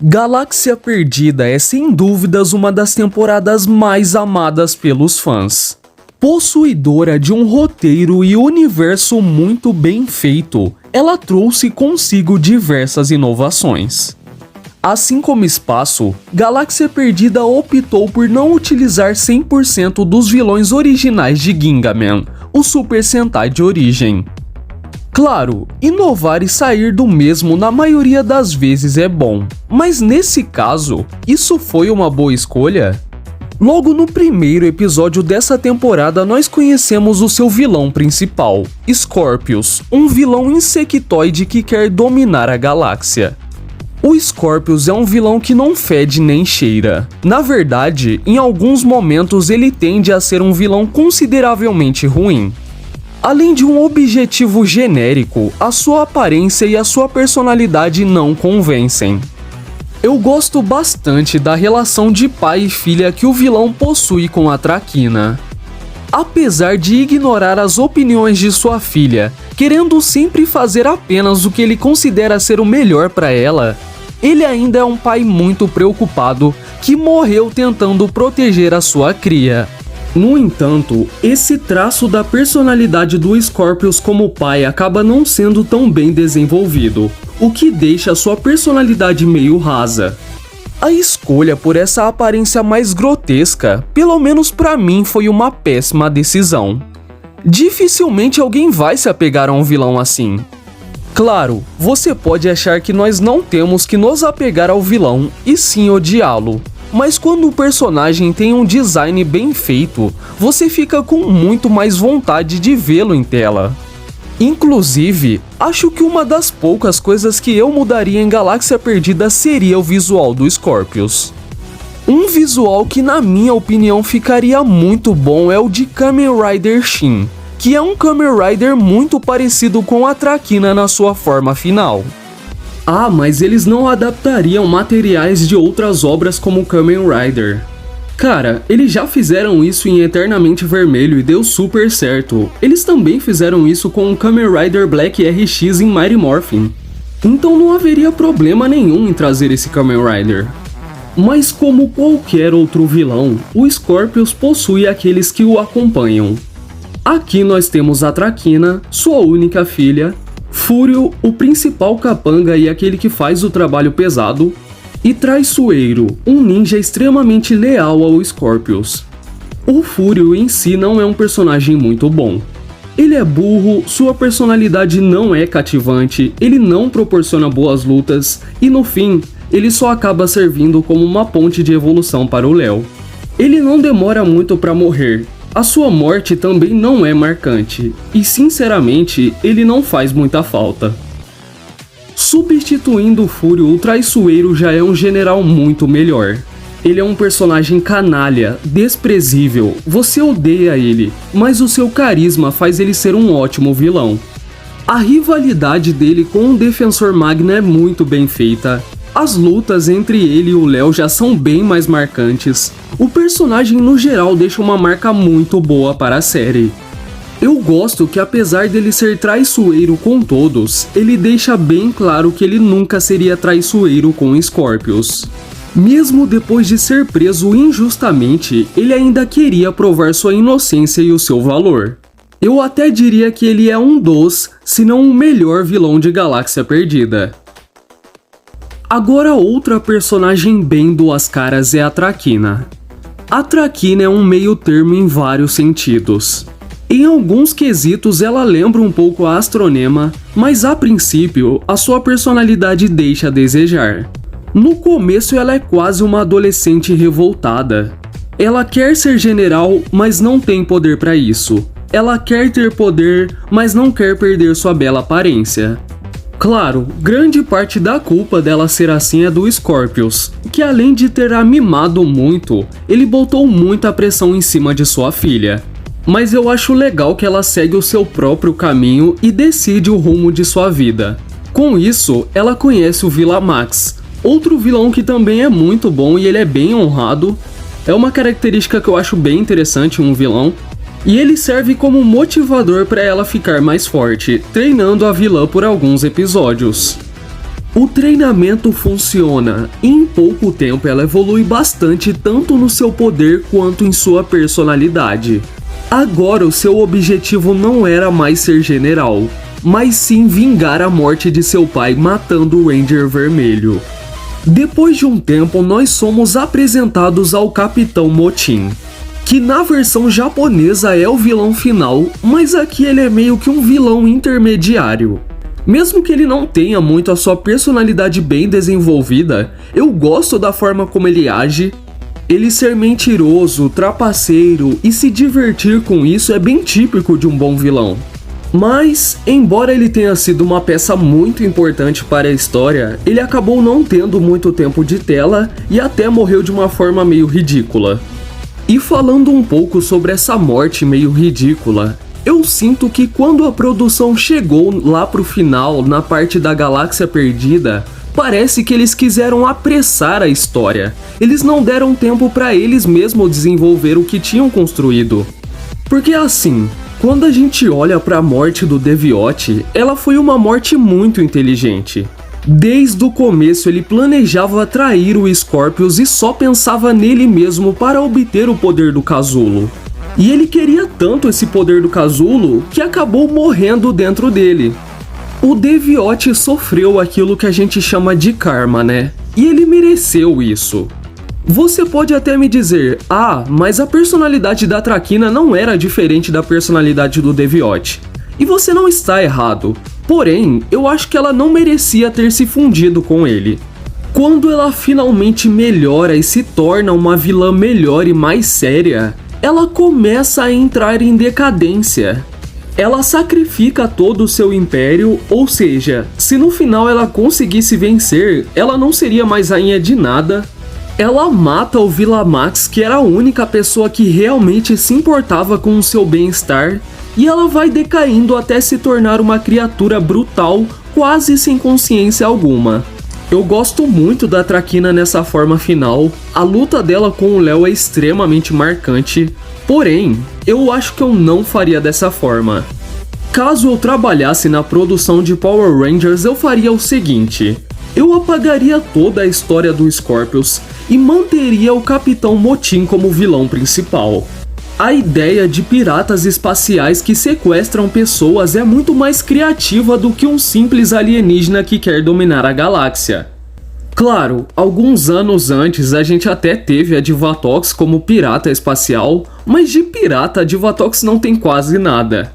Galáxia Perdida é sem dúvidas uma das temporadas mais amadas pelos fãs. Possuidora de um roteiro e universo muito bem feito, ela trouxe consigo diversas inovações. Assim como Espaço, Galáxia Perdida optou por não utilizar 100% dos vilões originais de Gingaman, o Super Sentai de origem. Claro, inovar e sair do mesmo na maioria das vezes é bom, mas nesse caso, isso foi uma boa escolha? Logo no primeiro episódio dessa temporada nós conhecemos o seu vilão principal, Scorpius, um vilão insectoide que quer dominar a galáxia. O Scorpius é um vilão que não fede nem cheira. Na verdade, em alguns momentos ele tende a ser um vilão consideravelmente ruim. Além de um objetivo genérico, a sua aparência e a sua personalidade não convencem. Eu gosto bastante da relação de pai e filha que o vilão possui com a Traquina. Apesar de ignorar as opiniões de sua filha, querendo sempre fazer apenas o que ele considera ser o melhor para ela, ele ainda é um pai muito preocupado que morreu tentando proteger a sua cria. No entanto, esse traço da personalidade do Scorpius como pai acaba não sendo tão bem desenvolvido, o que deixa sua personalidade meio rasa. A escolha por essa aparência mais grotesca, pelo menos pra mim, foi uma péssima decisão. Dificilmente alguém vai se apegar a um vilão assim. Claro, você pode achar que nós não temos que nos apegar ao vilão e sim odiá-lo. Mas quando o personagem tem um design bem feito, você fica com muito mais vontade de vê-lo em tela. Inclusive, acho que uma das poucas coisas que eu mudaria em Galáxia Perdida seria o visual do Scorpius. Um visual que na minha opinião ficaria muito bom é o de Kamen Rider Shin, que é um Kamen Rider muito parecido com a Traquina na sua forma final. Ah, mas eles não adaptariam materiais de outras obras como Kamen Rider. Cara, eles já fizeram isso em Eternamente Vermelho e deu super certo. Eles também fizeram isso com o Kamen Rider Black RX em Mighty Morphin. Então não haveria problema nenhum em trazer esse Kamen Rider. Mas como qualquer outro vilão, o Scorpius possui aqueles que o acompanham. Aqui nós temos a Traquina, sua única filha, Fúrio, o principal capanga e aquele que faz o trabalho pesado, e Traiçoeiro, um ninja extremamente leal ao Scorpius. O Fúrio em si não é um personagem muito bom. Ele é burro, sua personalidade não é cativante, ele não proporciona boas lutas e no fim, ele só acaba servindo como uma ponte de evolução para o Léo. Ele não demora muito para morrer. A sua morte também não é marcante, e sinceramente, ele não faz muita falta. Substituindo o Fúrio, o Traiçoeiro já é um general muito melhor. Ele é um personagem canalha, desprezível, você odeia ele, mas o seu carisma faz ele ser um ótimo vilão. A rivalidade dele com o Defensor Magna é muito bem feita. As lutas entre ele e o Léo já são bem mais marcantes. O personagem no geral deixa uma marca muito boa para a série. Eu gosto que apesar dele ser traiçoeiro com todos, ele deixa bem claro que ele nunca seria traiçoeiro com Scorpius. Mesmo depois de ser preso injustamente, ele ainda queria provar sua inocência e o seu valor. Eu até diria que ele é um dos, se não o melhor vilão de Galáxia Perdida. Agora outra personagem bem duas caras é a Traquina. A Traquina é um meio termo em vários sentidos. Em alguns quesitos ela lembra um pouco a Astronema, mas a princípio a sua personalidade deixa a desejar. No começo ela é quase uma adolescente revoltada. Ela quer ser general, mas não tem poder para isso. Ela quer ter poder, mas não quer perder sua bela aparência. Claro, grande parte da culpa dela ser assim é do Scorpius, que além de ter a mimado muito, ele botou muita pressão em cima de sua filha. Mas eu acho legal que ela segue o seu próprio caminho e decide o rumo de sua vida. Com isso, ela conhece o Vila Max, outro vilão que também é muito bom e ele é bem honrado. É uma característica que eu acho bem interessante em um vilão. E ele serve como motivador para ela ficar mais forte, treinando a vilã por alguns episódios. O treinamento funciona e em pouco tempo ela evolui bastante tanto no seu poder quanto em sua personalidade. Agora o seu objetivo não era mais ser general, mas sim vingar a morte de seu pai matando o Ranger Vermelho. Depois de um tempo nós somos apresentados ao Capitão Motin, que na versão japonesa é o vilão final, mas aqui ele é meio que um vilão intermediário. Mesmo que ele não tenha muito a sua personalidade bem desenvolvida, eu gosto da forma como ele age. Ele ser mentiroso, trapaceiro e se divertir com isso é bem típico de um bom vilão. Mas, embora ele tenha sido uma peça muito importante para a história, ele acabou não tendo muito tempo de tela e até morreu de uma forma meio ridícula. E falando um pouco sobre essa morte meio ridícula, eu sinto que quando a produção chegou lá pro final, na parte da Galáxia Perdida, parece que eles quiseram apressar a história. Eles não deram tempo para eles mesmos desenvolver o que tinham construído. Porque assim, quando a gente olha para a morte do Deviott, ela foi uma morte muito inteligente. Desde o começo ele planejava trair o Scorpius e só pensava nele mesmo para obter o poder do casulo. E ele queria tanto esse poder do casulo que acabou morrendo dentro dele. O Deviott sofreu aquilo que a gente chama de karma, né? E ele mereceu isso. Você pode até me dizer, mas a personalidade da Traquina não era diferente da personalidade do Deviott. E você não está errado. Porém, eu acho que ela não merecia ter se fundido com ele. Quando ela finalmente melhora e se torna uma vilã melhor e mais séria, ela começa a entrar em decadência. Ela sacrifica todo o seu império, ou seja, se no final ela conseguisse vencer, ela não seria mais rainha de nada. Ela mata o Villamax, que era a única pessoa que realmente se importava com o seu bem-estar, e ela vai decaindo até se tornar uma criatura brutal, quase sem consciência alguma. Eu gosto muito da Traquina nessa forma final, a luta dela com o Léo é extremamente marcante, porém, eu acho que eu não faria dessa forma. Caso eu trabalhasse na produção de Power Rangers, eu faria o seguinte: eu apagaria toda a história do Scorpius e manteria o Capitão Motin como vilão principal. A ideia de piratas espaciais que sequestram pessoas é muito mais criativa do que um simples alienígena que quer dominar a galáxia. Claro, alguns anos antes a gente até teve a Divatox como pirata espacial, mas de pirata a Divatox não tem quase nada.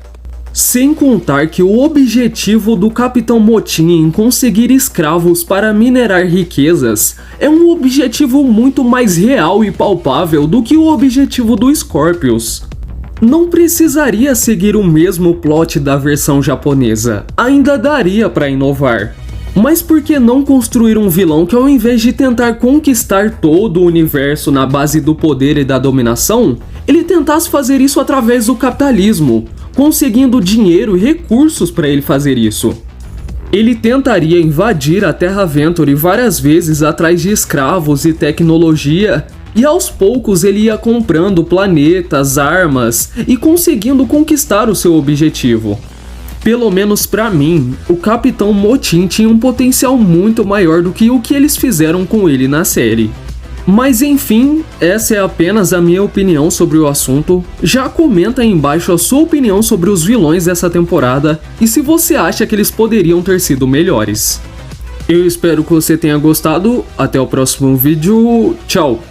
Sem contar que o objetivo do Capitão Motin em conseguir escravos para minerar riquezas é um objetivo muito mais real e palpável do que o objetivo do Scorpius. Não precisaria seguir o mesmo plot da versão japonesa, ainda daria para inovar. Mas por que não construir um vilão que, ao invés de tentar conquistar todo o universo na base do poder e da dominação, ele tentasse fazer isso através do capitalismo, conseguindo dinheiro e recursos para ele fazer isso? Ele tentaria invadir a Terra Venture várias vezes atrás de escravos e tecnologia, e aos poucos ele ia comprando planetas, armas e conseguindo conquistar o seu objetivo. Pelo menos pra mim, o Capitão Motin tinha um potencial muito maior do que o que eles fizeram com ele na série. Mas enfim, essa é apenas a minha opinião sobre o assunto. Já comenta aí embaixo a sua opinião sobre os vilões dessa temporada e se você acha que eles poderiam ter sido melhores. Eu espero que você tenha gostado, até o próximo vídeo, tchau!